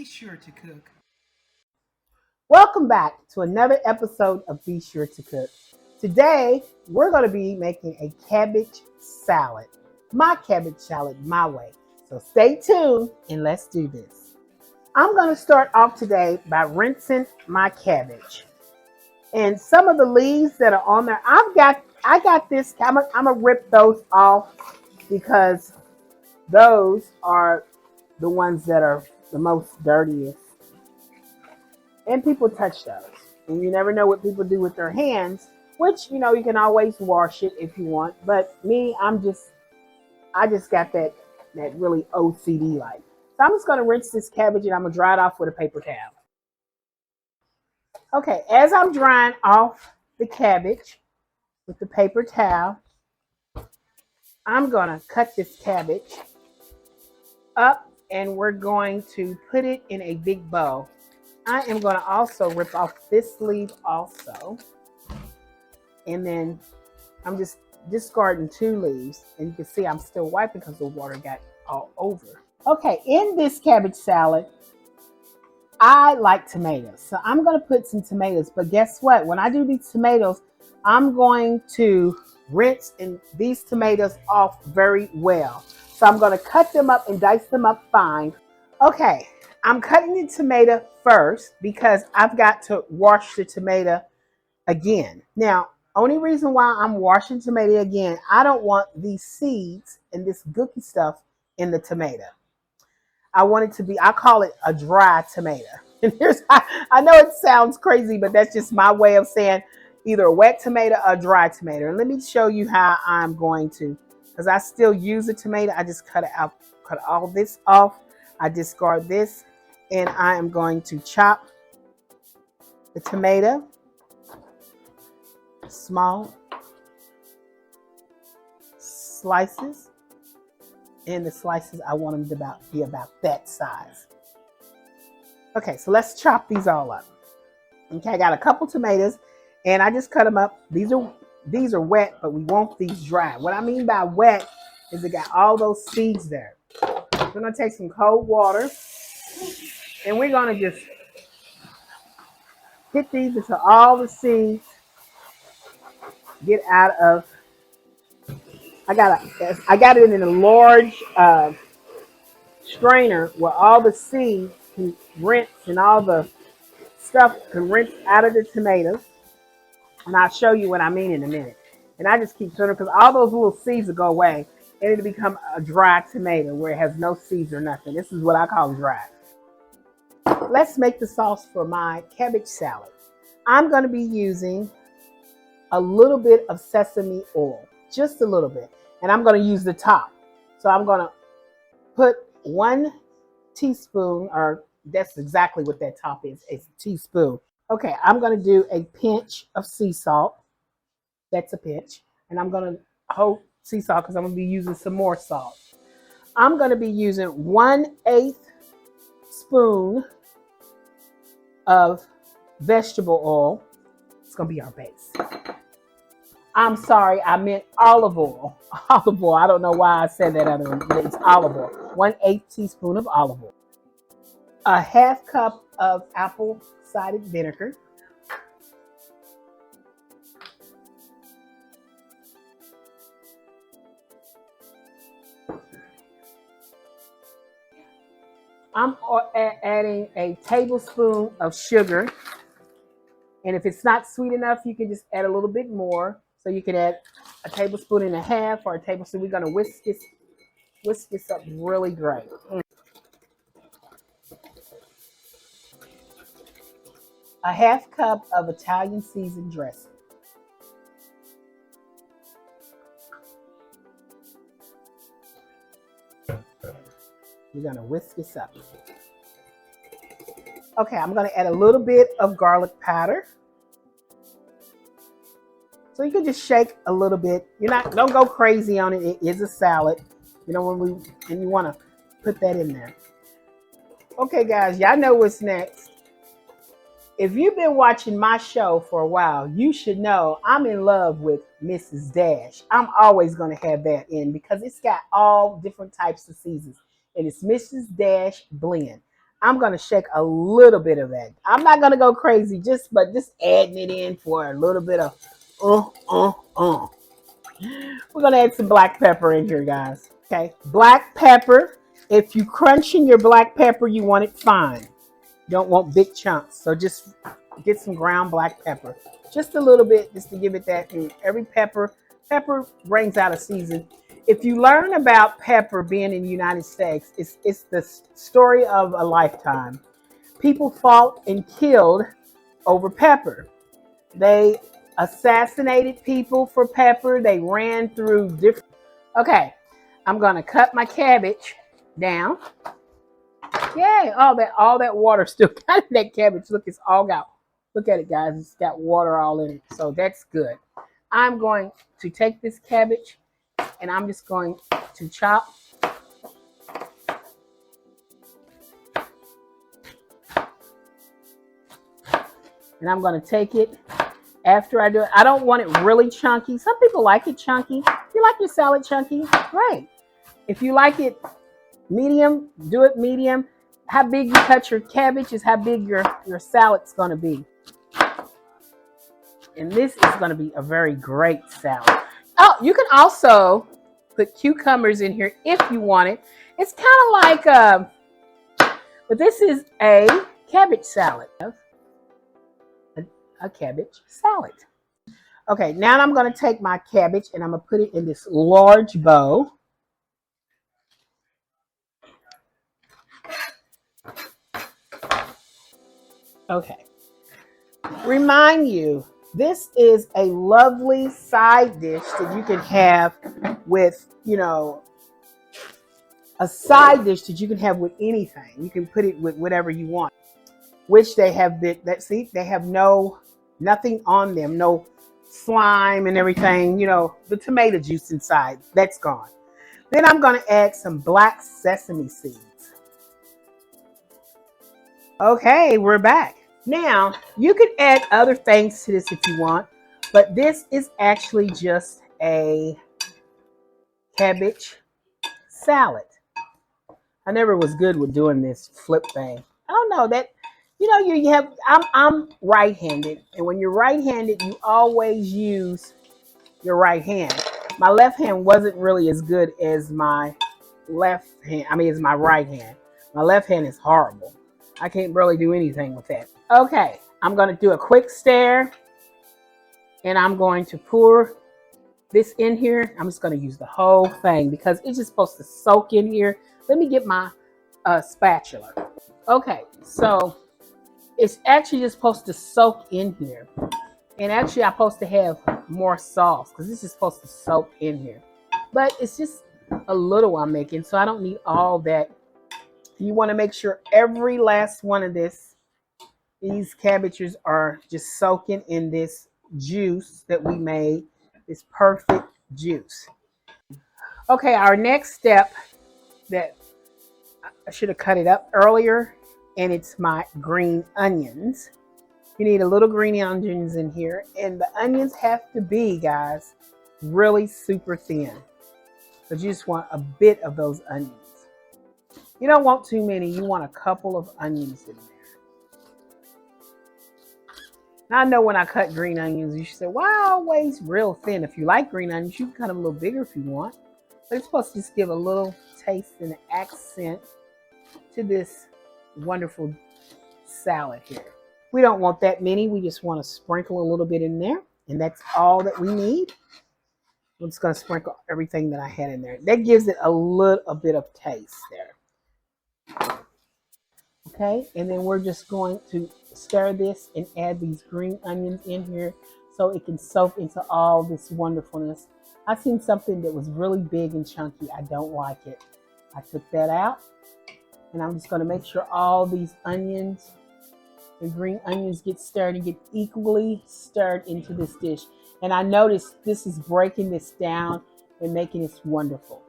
Be sure to cook. Welcome back to another episode of Be Sure to Cook. Today, we're going to be making a cabbage salad. My cabbage salad, my way. So stay tuned and let's do this. I'm going to start off today by rinsing my cabbage. And some of the leaves that are on there, I got this. I'm gonna rip those off because those are the ones that are the most dirtiest. And people touch those. And you never know what people do with their hands, which, you can always wash it if you want. But me, I just got that really OCD like. So I'm just going to rinse this cabbage and I'm going to dry it off with a paper towel. Okay, as I'm drying off the cabbage with the paper towel, I'm going to cut this cabbage up and we're going to put it in a big bowl. I am going to also rip off this leaf also. And then I'm just discarding 2 leaves. And you can see I'm still wiping because the water got all over. Okay, in this cabbage salad, I like tomatoes. So I'm going to put some tomatoes. But guess what? When I do these tomatoes, I'm going to rinse these tomatoes off very well. So I'm going to cut them up and dice them up fine. Okay, I'm cutting the tomato first because I've got to wash the tomato again. Now, only reason why I'm washing tomato again, I don't want these seeds and this gooky stuff in the tomato. I want it to be, I call it a dry tomato. And I know it sounds crazy, but that's just my way of saying either a wet tomato or a dry tomato. And let me show you how I'm going to, because I still use a tomato. I just cut it out, cut all this off. I discard this and I am going to chop the tomato small slices. And the slices, I want them to be about that size. Okay, so let's chop these all up. Okay, I got a couple tomatoes and I just cut them up. These are wet, but we want these dry. What I mean by wet is it got all those seeds there. We're gonna take some cold water and we're gonna just hit these until all the seeds get out of. I got it in a large strainer where all the seeds can rinse and all the stuff can rinse out of the tomatoes. And I'll show you what I mean in a minute. And I just keep turning because all those little seeds will go away and it'll become a dry tomato where it has no seeds or nothing. This is what I call dry. Let's make the sauce for my cabbage salad. I'm going to be using a little bit of sesame oil, just a little bit. And I'm going to use the top. So I'm going to put 1 teaspoon, or that's exactly what that top is, a teaspoon. Okay, I'm going to do a pinch of sea salt. That's a pinch. And I'm going to hold sea salt because I'm going to be using some more salt. I'm going to be using 1/8 spoon of vegetable oil. It's going to be our base. I'm sorry, I meant olive oil. Olive oil. I don't know why I said that other one. It's olive oil. 1/8 teaspoon of olive oil. A 1/2 cup of apple cider vinegar. I'm adding a tablespoon of sugar. And if it's not sweet enough, you can just add a little bit more. So you can add a 1.5 tablespoons or a tablespoon. We're going to whisk this up really great. A 1/2 cup of Italian seasoned dressing. We're going to whisk this up. Okay, I'm going to add a little bit of garlic powder. So you can just shake a little bit. Don't go crazy on it. It is a salad. And you want to put that in there. Okay, guys, y'all know what's next. If you've been watching my show for a while, you should know I'm in love with Mrs. Dash. I'm always going to have that in because it's got all different types of seasons. And it's Mrs. Dash blend. I'm going to shake a little bit of that. I'm not going to go crazy, but just adding it in for a little bit of uh, uh, uh. We're going to add some black pepper in here, guys. Okay, black pepper. If you crunching your black pepper, you want it fine. You don't want big chunks. So just get some ground black pepper. Just a little bit, just to give it that. And every pepper brings out a season. If you learn about pepper being in the United States, it's the story of a lifetime. People fought and killed over pepper. They assassinated people for pepper. They ran through different. Okay, I'm gonna cut my cabbage down. Yay! All that water still got in that cabbage. Look, it's all got. Look at it, guys. It's got water all in it, so that's good. I'm going to take this cabbage and I'm just going to chop. And I'm going to take it after I do it. I don't want it really chunky. Some people like it chunky. If you like your salad chunky, great. If you like it medium, do it medium. How big you cut your cabbage is how big your salad's going to be. And this is going to be a very great salad. Oh, you can also put cucumbers in here if you want it. It's kind of like, but this is a cabbage salad. A cabbage salad. Okay, now I'm going to take my cabbage and I'm going to put it in this large bowl. Okay. Remind you, this is a lovely side dish that you can have with, a side dish that you can have with anything. You can put it with whatever you want. Which they have been, they have nothing on them, no slime and everything, the tomato juice inside, that's gone. Then I'm going to add some black sesame seeds. Okay, we're back. Now, you can add other things to this if you want, but this is actually just a cabbage salad. I never was good with doing this flip thing. I don't know that, you have, I'm right-handed, and when you're right-handed, you always use your right hand. My left hand wasn't really as good as my as my right hand. My left hand is horrible. I can't really do anything with that. Okay, I'm going to do a quick stir, and I'm going to pour this in here. I'm just going to use the whole thing because it's just supposed to soak in here. Let me get my spatula. Okay, so it's actually just supposed to soak in here. And actually, I'm supposed to have more sauce because this is supposed to soak in here. But it's just a little I'm making, so I don't need all that. You want to make sure every last one of these cabbages are just soaking in this juice that we made, this perfect juice. Okay, our next step that I should have cut it up earlier, and it's my green onions. You need a little green onions in here, and the onions have to be, guys, really super thin. But you just want a bit of those onions. You don't want too many. You want a couple of onions in there. Now, I know when I cut green onions, you should say, why always real thin? If you like green onions, you can cut them a little bigger if you want. But it's supposed to just give a little taste and accent to this wonderful salad here. We don't want that many. We just want to sprinkle a little bit in there. And that's all that we need. I'm just going to sprinkle everything that I had in there. That gives it a little bit of taste there. Okay, and then we're just going to stir this and add these green onions in here so it can soak into all this wonderfulness. I seen something that was really big and chunky. I don't like it. I took that out, and I'm just going to make sure all these onions, the green onions, get stirred and get equally stirred into this dish. And I noticed this is breaking this down and making it wonderful.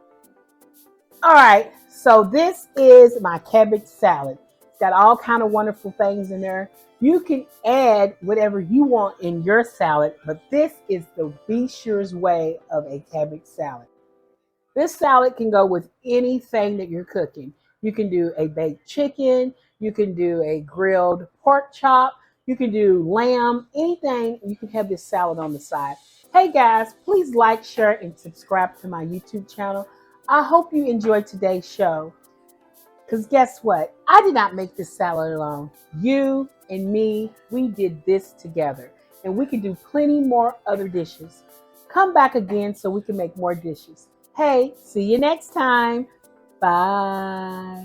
All right, so this is my cabbage salad. It's got all kind of wonderful things in there. You can add whatever you want in your salad, but this is the Be Sure's way of a cabbage salad. This salad can go with anything that you're cooking. You can do a baked chicken. You can do a grilled pork chop. You can do lamb, anything. You can have this salad on the side. Hey guys, please like, share, and subscribe to my YouTube channel. I hope you enjoyed today's show. Because guess what? I did not make this salad alone. You and me, we did this together. And we can do plenty more other dishes. Come back again so we can make more dishes. Hey, see you next time. Bye.